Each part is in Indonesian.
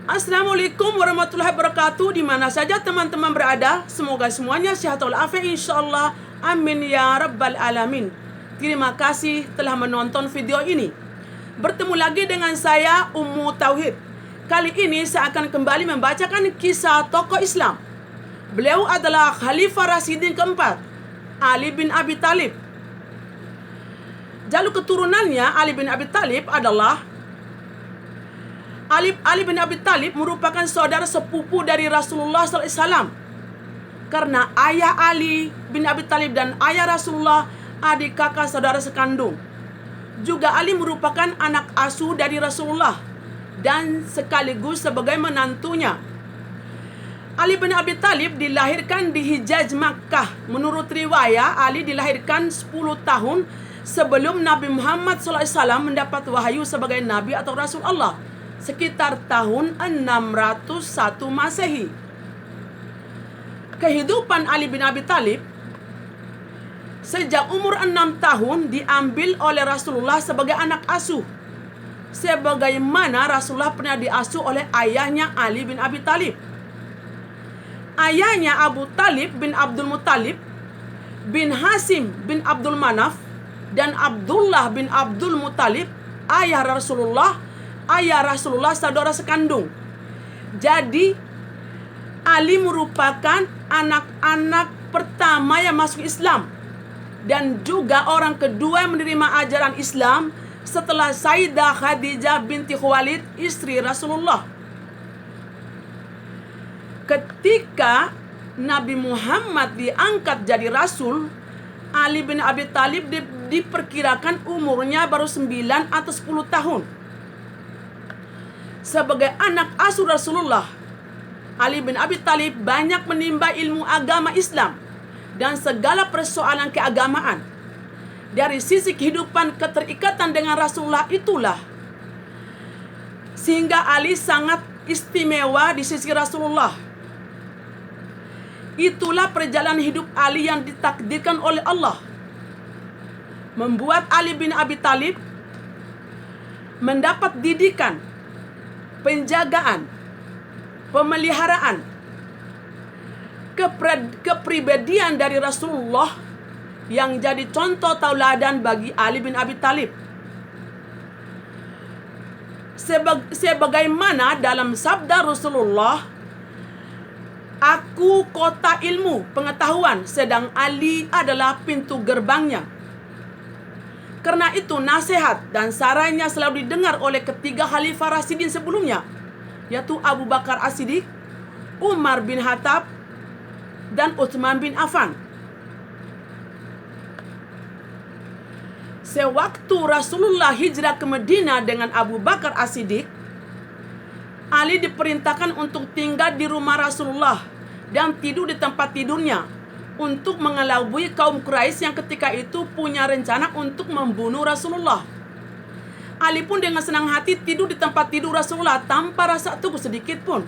Assalamualaikum warahmatullahi wabarakatuh. Di mana saja teman-teman berada, semoga semuanya sehat walafiat insyaallah. Amin ya rabbal alamin. Terima kasih telah menonton video ini. Bertemu lagi dengan saya Ummu Tauhid. Kali ini saya akan kembali membacakan kisah tokoh Islam. Beliau adalah Khalifah Rasyidin keempat, Ali bin Abi Thalib. Jalur keturunannya Ali bin Abi Thalib adalah Ali bin Abi Thalib merupakan saudara sepupu dari Rasulullah SAW. Karena ayah Ali bin Abi Thalib dan ayah Rasulullah adik kakak saudara sekandung. Juga Ali merupakan anak asuh dari Rasulullah dan sekaligus sebagai menantunya. Ali bin Abi Thalib dilahirkan di Hijaz, Makkah. Menurut riwayat, Ali dilahirkan 10 tahun sebelum Nabi Muhammad SAW mendapat wahyu sebagai Nabi atau Rasul Allah, sekitar tahun 601 Masehi. Kehidupan Ali bin Abi Thalib sejak umur 6 tahun diambil oleh Rasulullah sebagai anak asuh, sebagaimana Rasulullah pernah diasuh oleh ayahnya Ali bin Abi Thalib. Ayahnya Abu Talib bin Abdul Muttalib bin Hasim bin Abdul Manaf dan Abdullah bin Abdul Muttalib, ayah Rasulullah saudara sekandung. Jadi Ali merupakan anak-anak pertama yang masuk Islam dan juga orang kedua yang menerima ajaran Islam setelah Sayyidah Khadijah binti Khuwailid, istri Rasulullah. Ketika Nabi Muhammad diangkat jadi Rasul, Ali bin Abi Thalib diperkirakan umurnya baru 9 atau 10 tahun. Sebagai anak asuh Rasulullah, Ali bin Abi Thalib banyak menimba ilmu agama Islam dan segala persoalan keagamaan. Dari sisi kehidupan keterikatan dengan Rasulullah itulah sehingga Ali sangat istimewa di sisi Rasulullah. Itulah perjalanan hidup Ali yang ditakdirkan oleh Allah, membuat Ali bin Abi Thalib mendapat didikan, penjagaan, pemeliharaan, kepribadian dari Rasulullah yang jadi contoh tauladan bagi Ali bin Abi Thalib. Sebagaimana dalam sabda Rasulullah, "Aku kota ilmu pengetahuan, sedang Ali adalah pintu gerbangnya." Karena itu nasihat dan sarannya selalu didengar oleh ketiga Khalifah Rasyidin sebelumnya, yaitu Abu Bakar As-Siddiq, Umar bin Khattab, dan Utsman bin Affan. Sewaktu Rasulullah hijrah ke Madinah dengan Abu Bakar As-Siddiq, Ali diperintahkan untuk tinggal di rumah Rasulullah dan tidur di tempat tidurnya untuk mengelabui kaum Quraisy yang ketika itu punya rencana untuk membunuh Rasulullah. Ali pun dengan senang hati tidur di tempat tidur Rasulullah tanpa rasa takut sedikit pun.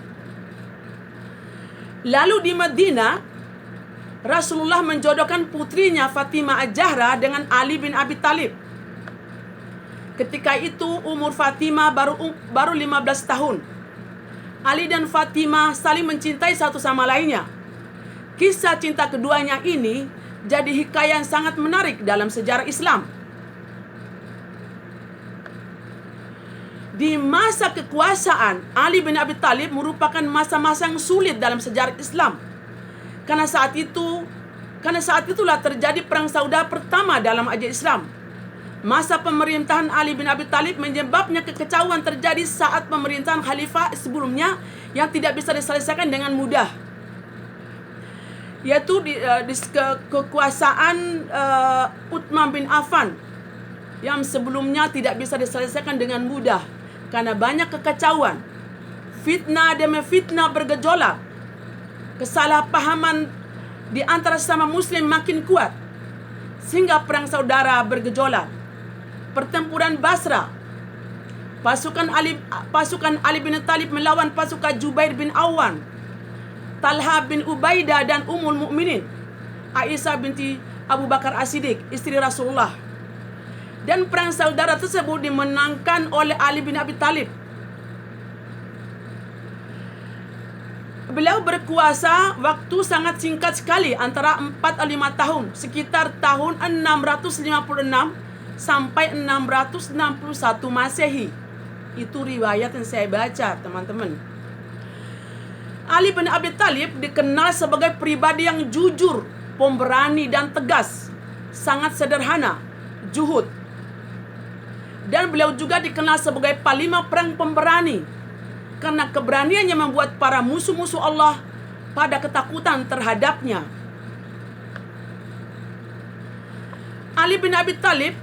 Lalu di Madinah, Rasulullah menjodohkan putrinya Fatimah Az-Zahra dengan Ali bin Abi Thalib. Ketika itu umur Fatimah baru 15 tahun. Ali dan Fatimah saling mencintai satu sama lainnya. Kisah cinta keduanya ini jadi hikayat yang sangat menarik dalam sejarah Islam. Di masa kekuasaan Ali bin Abi Thalib merupakan masa-masa yang sulit dalam sejarah Islam. Karena saat itulah terjadi perang Saudara pertama dalam ajaran Islam. Masa pemerintahan Ali bin Abi Thalib menyebabnya kekecauan terjadi saat pemerintahan khalifah sebelumnya yang tidak bisa diselesaikan dengan mudah, yaitu kekuasaan Utsman bin Affan yang sebelumnya tidak bisa diselesaikan dengan mudah karena banyak kekacauan, fitnah demi fitnah bergejolak, kesalahpahaman di antara sesama muslim makin kuat sehingga perang saudara bergejolak. Pertempuran Basra, pasukan Ali bin Thalib melawan pasukan Jubair bin Awan, Talha bin Ubaidah dan Ummul Mukminin Aisyah binti Abu Bakar As-Siddiq, istri Rasulullah. Dan perang saudara tersebut dimenangkan oleh Ali bin Abi Thalib. Beliau berkuasa waktu sangat singkat sekali, antara 4 atau 5 tahun, sekitar tahun 656 sampai 661 Masehi. Itu riwayat yang saya baca, teman-teman. Ali bin Abi Thalib dikenal sebagai pribadi yang jujur, pemberani dan tegas, sangat sederhana, zuhud. Dan beliau juga dikenal sebagai panglima perang pemberani, karena keberaniannya membuat para musuh-musuh Allah pada ketakutan terhadapnya. Ali bin Abi Thalib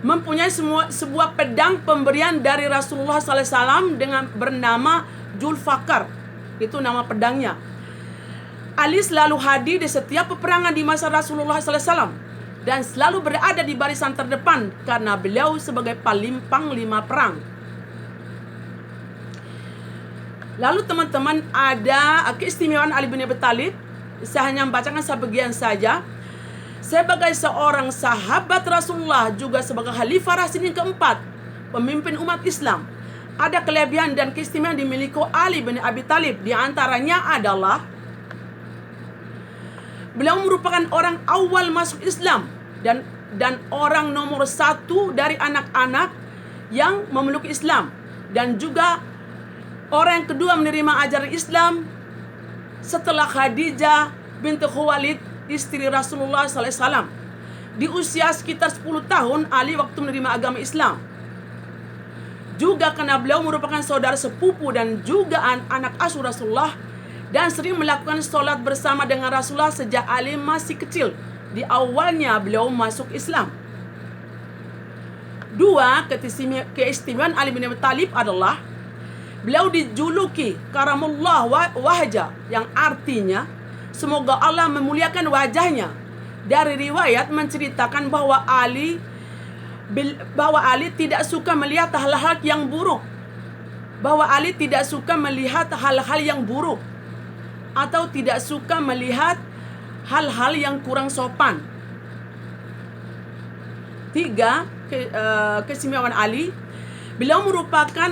mempunyai sebuah pedang pemberian dari Rasulullah SAW dengan bernama Julfakar. Itu nama pedangnya. Ali selalu hadir di setiap peperangan di masa Rasulullah SAW dan selalu berada di barisan terdepan karena beliau sebagai panglima perang. Lalu teman-teman, ada keistimewaan Ali bin Abi Thalib. Saya hanya membacakan sebagian saja. Sebagai seorang sahabat Rasulullah, juga sebagai Khalifah Rasyidin keempat, pemimpin umat Islam, ada kelebihan dan keistimewaan dimiliki Ali bin Abi Thalib. Di antaranya adalah beliau merupakan orang awal masuk Islam dan orang nomor 1 dari anak-anak yang memeluk Islam, dan juga orang yang kedua menerima ajaran Islam setelah Khadijah binti Khuwailid, istri Rasulullah SAW. Di usia sekitar 10 tahun Ali waktu menerima agama Islam. Juga karena beliau merupakan saudara sepupu dan juga anak asuh Rasulullah, dan sering melakukan sholat bersama dengan Rasulullah sejak Ali masih kecil. Di awalnya beliau masuk Islam. 2. Keistimewaan Ali bin Abi Thalib adalah beliau dijuluki Karamullah Wajah, yang artinya semoga Allah memuliakan wajahnya. Dari riwayat menceritakan bahwa Ali tidak suka melihat hal-hal yang buruk. Bahwa Ali tidak suka melihat hal-hal yang buruk, atau tidak suka melihat hal-hal yang kurang sopan. 3. Keistimewaan Ali, beliau merupakan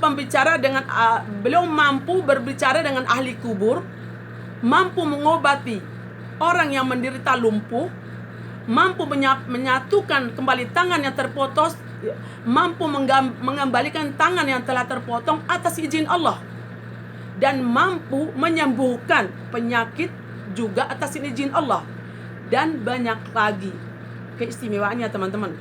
pembicara dengan beliau mampu berbicara dengan ahli kubur, mampu mengobati orang yang menderita lumpuh, mampu menyatukan kembali tangan yang terputus, mampu mengembalikan tangan yang telah terpotong atas izin Allah, dan mampu menyembuhkan penyakit juga atas izin Allah, dan banyak lagi keistimewaannya, teman-teman.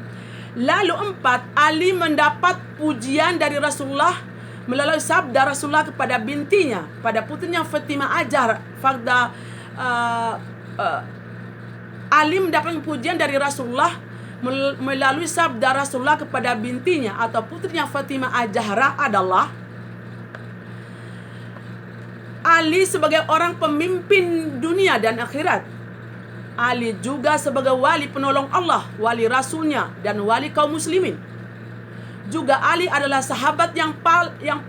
Lalu 4, Ali mendapat pujian dari Rasulullah melalui sabda Rasulullah kepada bintinya, pada putrinya Fatimah Azhar. Ali mendapat pujian dari Rasulullah melalui sabda Rasulullah kepada bintinya atau putrinya Fatimah Az-Zahra adalah, Ali sebagai orang pemimpin dunia dan akhirat. Ali juga sebagai wali penolong Allah, wali Rasulnya, dan wali kaum muslimin. Juga Ali adalah sahabat yang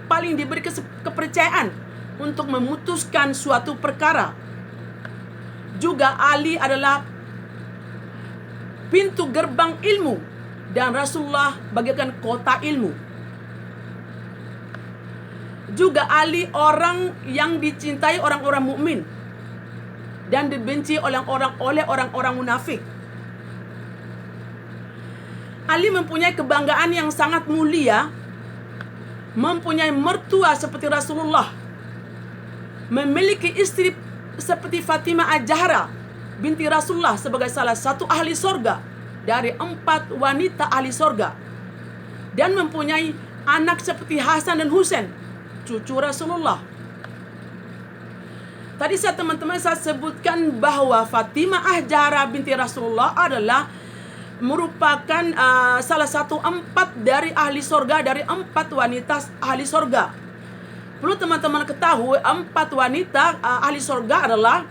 paling diberi kepercayaan untuk memutuskan suatu perkara. Juga Ali adalah pintu gerbang ilmu, dan Rasulullah bagaikan kota ilmu. Juga Ali orang yang dicintai orang-orang mukmin dan dibenci oleh orang-orang munafik. Ali mempunyai kebanggaan yang sangat mulia, mempunyai mertua seperti Rasulullah, memiliki istri seperti Fatimah Az-Zahra binti Rasulullah sebagai salah satu ahli sorga dari 4 wanita ahli sorga, dan mempunyai anak seperti Hasan dan Husain, cucu Rasulullah. Tadi teman-teman saya sebutkan bahwa Fatimah Az-Zahra binti Rasulullah adalah merupakan salah satu 4 dari ahli sorga, dari 4 wanita ahli sorga. Perlu teman-teman ketahui, 4 wanita ahli sorga adalah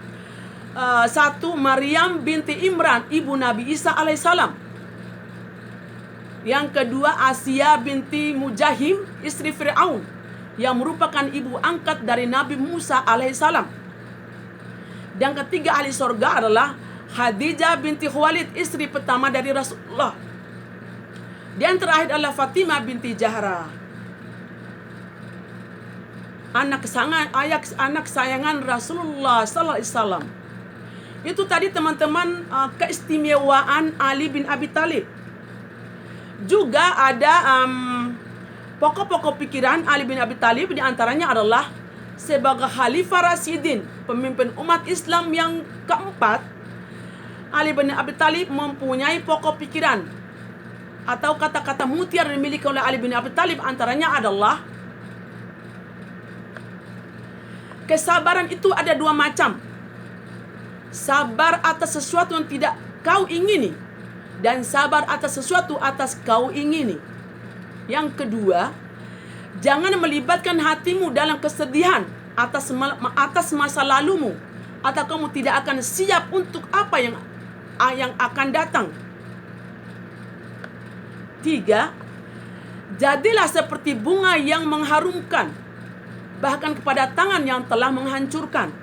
1. Maryam binti Imran, ibu Nabi Isa alaihissalam. Yang kedua, Asia binti Mujahim, istri Fir'aun, yang merupakan ibu angkat dari Nabi Musa alaihissalam. Dan ketiga ahli sorga adalah Khadijah binti Khuwailid, istri pertama dari Rasulullah. Dan terakhir adalah Fatimah binti Zahra. anak sayangan Rasulullah sallallahu alaihi wasallam. Itu tadi teman-teman keistimewaan Ali bin Abi Thalib. Juga ada pokok-pokok pikiran Ali bin Abi Thalib, di antaranya adalah sebagai Khalifah Rasyidin, pemimpin umat Islam yang keempat. Ali bin Abi Thalib mempunyai pokok pikiran atau kata-kata mutiara yang dimiliki oleh Ali bin Abi Thalib, antaranya adalah kesabaran itu ada dua macam. Sabar atas sesuatu yang tidak kau ingini, dan sabar atas sesuatu atas kau ingini. Yang kedua, jangan melibatkan hatimu dalam kesedihan atas masa lalumu, atau kamu tidak akan siap untuk apa yang akan datang. Tiga, jadilah seperti bunga yang mengharumkan, bahkan kepada tangan yang telah menghancurkan.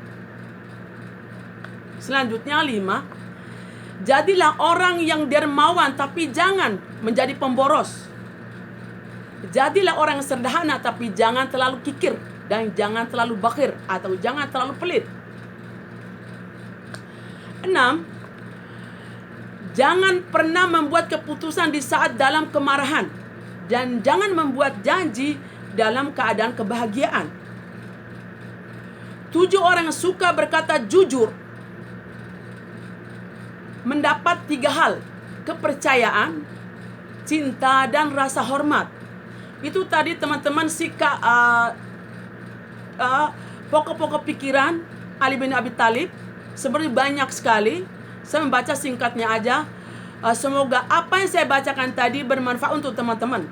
Selanjutnya 5, jadilah orang yang dermawan tapi jangan menjadi pemboros. Jadilah orang sederhana tapi jangan terlalu kikir, dan jangan terlalu bakhil atau jangan terlalu pelit. 6, jangan pernah membuat keputusan di saat dalam kemarahan, dan jangan membuat janji dalam keadaan kebahagiaan. 7 orang suka berkata jujur mendapat 3 hal: kepercayaan, cinta, dan rasa hormat. Itu tadi teman-teman sikap pokok-pokok pikiran Ali bin Abi Thalib. Sebenarnya banyak sekali, saya membaca singkatnya aja. Semoga apa yang saya bacakan tadi bermanfaat untuk teman-teman.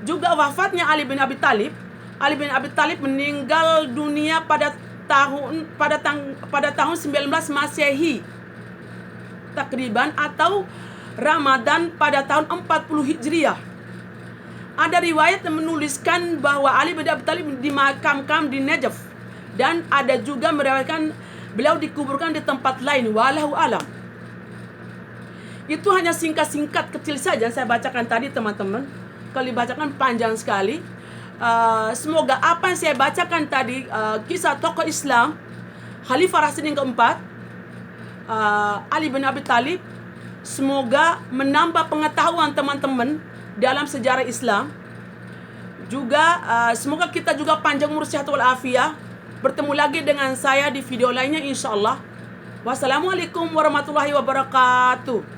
Juga wafatnya Ali bin Abi Thalib. Ali bin Abi Thalib meninggal dunia pada tahun 19 Masehi takriban, atau Ramadan pada tahun 40 Hijriah. Ada riwayat yang menuliskan bahwa Ali bin Abi Thalib dimakamkan di Najaf, dan ada juga meriwayatkan beliau dikuburkan di tempat lain, wallahu alam. Itu hanya singkat-singkat kecil saja saya bacakan tadi teman-teman. Kalau dibacakan panjang sekali. Semoga apa yang saya bacakan tadi, kisah tokoh Islam Khalifah Rasyidin keempat, Ali bin Abi Thalib, semoga menambah pengetahuan teman-teman dalam sejarah Islam. Juga semoga kita juga panjang umur, sehat walafiat. Bertemu lagi dengan saya di video lainnya insyaallah. Wassalamualaikum warahmatullahi wabarakatuh.